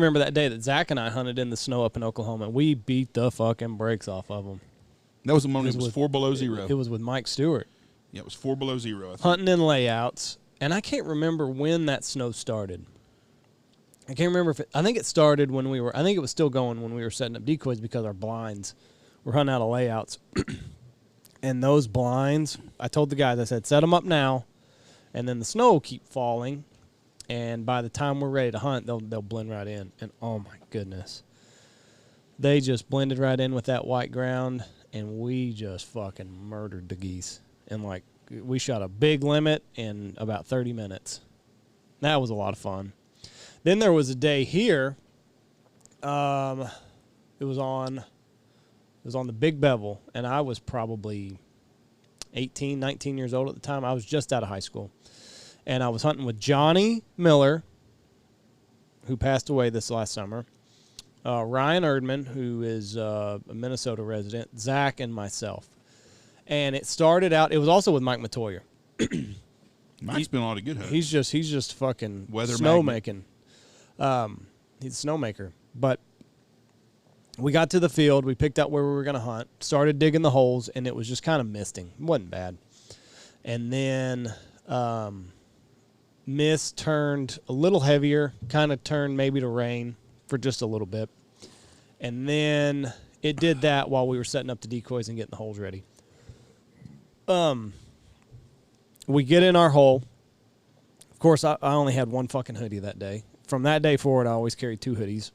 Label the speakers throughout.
Speaker 1: remember that day that Zach and I hunted in the snow up in Oklahoma. We beat the fucking brakes off of them.
Speaker 2: That was the moment it was 4 below zero.
Speaker 1: It was with Mike Stewart.
Speaker 2: Yeah, it was 4 below zero, I think.
Speaker 1: Hunting in layouts. And I can't remember when that snow started. I can't remember if I think it started when I think it was still going when we were setting up decoys because our blinds were hunting out of layouts. And those blinds, I told the guys, I said, set them up now, and then the snow will keep falling. And by the time we're ready to hunt, they'll blend right in. And, oh, my goodness. They just blended right in with that white ground, and we just fucking murdered the geese. And, like, we shot a big limit in about 30 minutes. That was a lot of fun. Then there was a day here. It was on the Big Bevel, and I was probably 18, 19 years old at the time. I was just out of high school. And I was hunting with Johnny Miller, who passed away this last summer, Ryan Erdman, who is a Minnesota resident, Zach, and myself. And it started out, it was also with Mike Matoyer.
Speaker 2: Mike's been on a lot of good hunts.
Speaker 1: He's just fucking
Speaker 2: weather
Speaker 1: snowmaking. He's a snowmaker. But we got to the field, we picked out where we were going to hunt, started digging the holes, and it was just kind of misting. It wasn't bad. And then mist turned a little heavier, kind of turned maybe to rain for just a little bit. And then it did that while we were setting up the decoys and getting the holes ready. We get in our hole. Of course, I only had one fucking hoodie that day. From that day forward, I always carried 2 hoodies.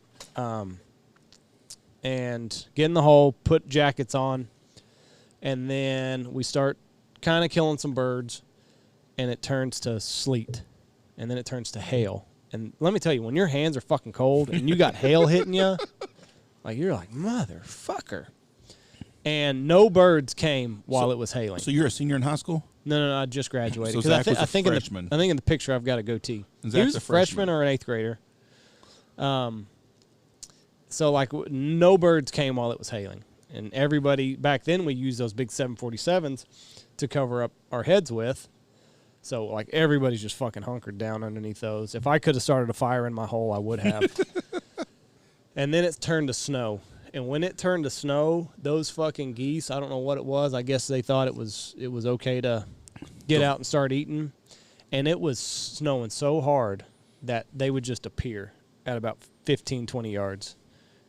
Speaker 1: And get in the hole, put jackets on, and then we start kind of killing some birds, and it turns to sleet, and then it turns to hail. And let me tell you, when your hands are fucking cold and you got hail hitting you, like you're like, motherfucker. And no birds came while it was hailing.
Speaker 2: So you're a senior in high school?
Speaker 1: No, I just graduated.
Speaker 2: So Zach was a freshman.
Speaker 1: I think in the picture I've got a goatee.
Speaker 2: Zach's
Speaker 1: He was
Speaker 2: a
Speaker 1: a freshman or an 8th grader. So, like, no birds came while it was hailing. And everybody, back then we used those big 747s to cover up our heads with. So, like, everybody's just fucking hunkered down underneath those. If I could have started a fire in my hole, I would have. And then it turned to snow. And when it turned to snow, those fucking geese, I don't know what it was. I guess they thought it was okay to get out and start eating. And it was snowing so hard that they would just appear at about 15, 20 yards.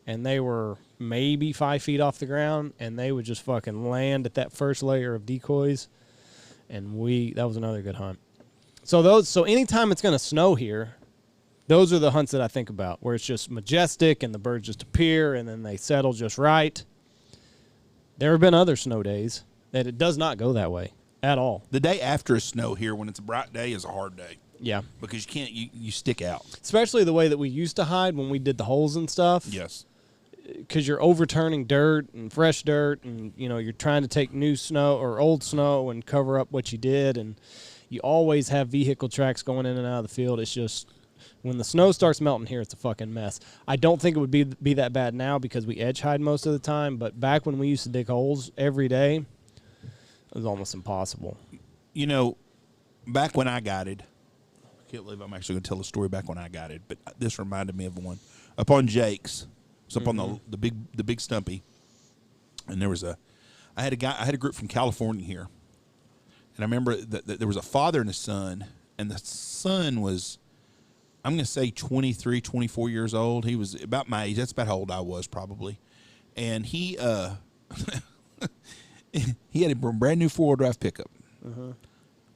Speaker 1: And they were maybe 5 feet off the ground, and they would just fucking land at that first layer of decoys. And that was another good hunt. So anytime it's going to snow here, those are the hunts that I think about, where it's just majestic and the birds just appear and then they settle just right. There have been other snow days that it does not go that way at all.
Speaker 2: The day after a snow here, when it's a bright day, is a hard day.
Speaker 1: Yeah.
Speaker 2: Because you stick out.
Speaker 1: Especially the way that we used to hide when we did the holes and stuff.
Speaker 2: Yes.
Speaker 1: Because you're overturning dirt and fresh dirt, and you're trying to take new snow or old snow and cover up what you did, and you always have vehicle tracks going in and out of the field. It's just when the snow starts melting here, it's a fucking mess. I don't think it would be that bad now because we edge hide most of the time, but back when we used to dig holes every day, it was almost impossible.
Speaker 2: Back when I guided, I can't believe I'm actually going to tell a story back when I guided, but this reminded me of one. Up on Jake's. It's up on the big Stumpy, and I had a group from California here, and I remember that there was a father and a son, and the son was, I'm going to say 23, 24 years old. He was about my age. That's about how old I was probably, and he he had a brand new 4-wheel drive pickup.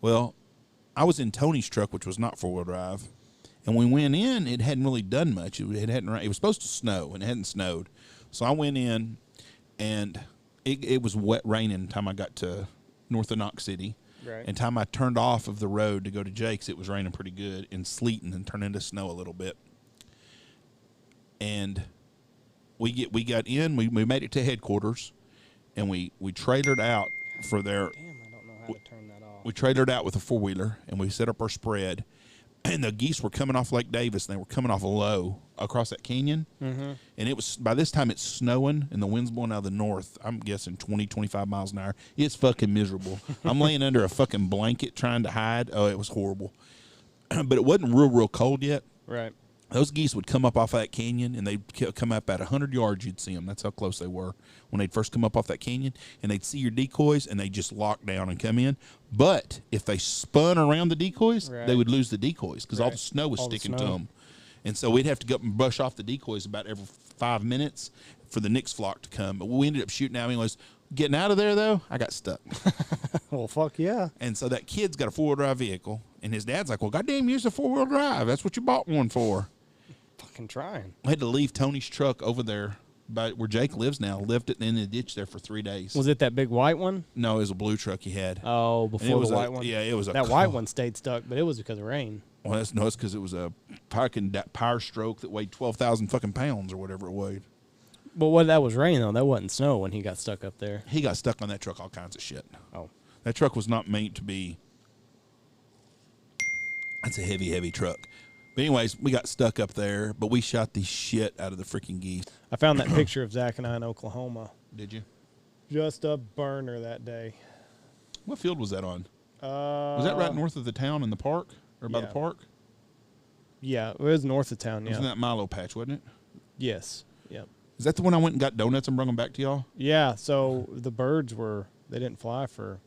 Speaker 2: Well, I was in Tony's truck, which was not 4-wheel drive. And when we went in, it hadn't really done much. It was supposed to snow, and it hadn't snowed. So I went in, and it was wet raining time I got to north of Knox City.
Speaker 1: Right. And
Speaker 2: time I turned off of the road to go to Jake's, it was raining pretty good and sleeting and turned into snow a little bit. And we got in. We made it to headquarters, and we trailered out for their.
Speaker 1: Damn, I don't know how to turn that off.
Speaker 2: We trailered out with a 4-wheeler, and we set up our spread. And the geese were coming off Lake Davis, and they were coming off low across that canyon. And it was, by this time, it's snowing, and the wind's blowing out of the north. I'm guessing 20, 25 miles an hour. It's fucking miserable. I'm laying under a fucking blanket trying to hide. Oh, it was horrible. But it wasn't real cold yet.
Speaker 1: Right.
Speaker 2: those geese would come up off that canyon, and they'd come up at 100 yards. You'd see them. That's how close they were when they'd first come up off that canyon, and they'd see your decoys, and they'd just lock down and come in. But if they spun around the decoys, they would lose the decoys because all the snow was sticking to them. And so we'd have to go up and brush off the decoys about every 5 minutes for the next flock to come. But we ended up shooting out anyways. Getting out of there, though, I got stuck.
Speaker 1: Well, fuck yeah.
Speaker 2: And so that kid's got a 4-wheel drive vehicle, and his dad's like, well, goddamn, use a 4-wheel drive. That's what you bought one for.
Speaker 1: Fucking trying.
Speaker 2: I had to leave Tony's truck over there by where Jake lives now, left it in the ditch there for 3 days.
Speaker 1: Was it that big white one?
Speaker 2: No, it was a blue truck he had.
Speaker 1: Oh, before the white one?
Speaker 2: Yeah, it was a...
Speaker 1: That white one stayed stuck, but it was because of rain.
Speaker 2: Well, it's because it was a power stroke that weighed 12,000 fucking pounds or whatever it weighed.
Speaker 1: But what that was rain, though. That wasn't snow when he got stuck up there.
Speaker 2: He got stuck on that truck all kinds of shit.
Speaker 1: Oh.
Speaker 2: That truck was not meant to be... That's a heavy, heavy truck. But anyways, we got stuck up there, but we shot the shit out of the freaking geese.
Speaker 1: I found that picture of Zach and I in Oklahoma.
Speaker 2: Did you?
Speaker 1: Just a burner that day.
Speaker 2: What field was that on? Was that right north of the town in the park? Or by the park?
Speaker 1: Yeah, it was north of town,
Speaker 2: It was in that Milo patch, wasn't it?
Speaker 1: Yes. Yep.
Speaker 2: Is that the one I went and got donuts and brought them back to y'all?
Speaker 1: Yeah, so the birds they didn't fly for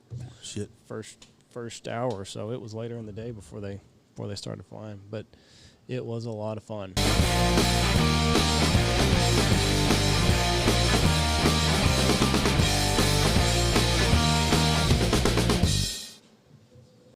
Speaker 2: shit
Speaker 1: first hour or so. It was later in the day before they started flying, but it was a lot of fun.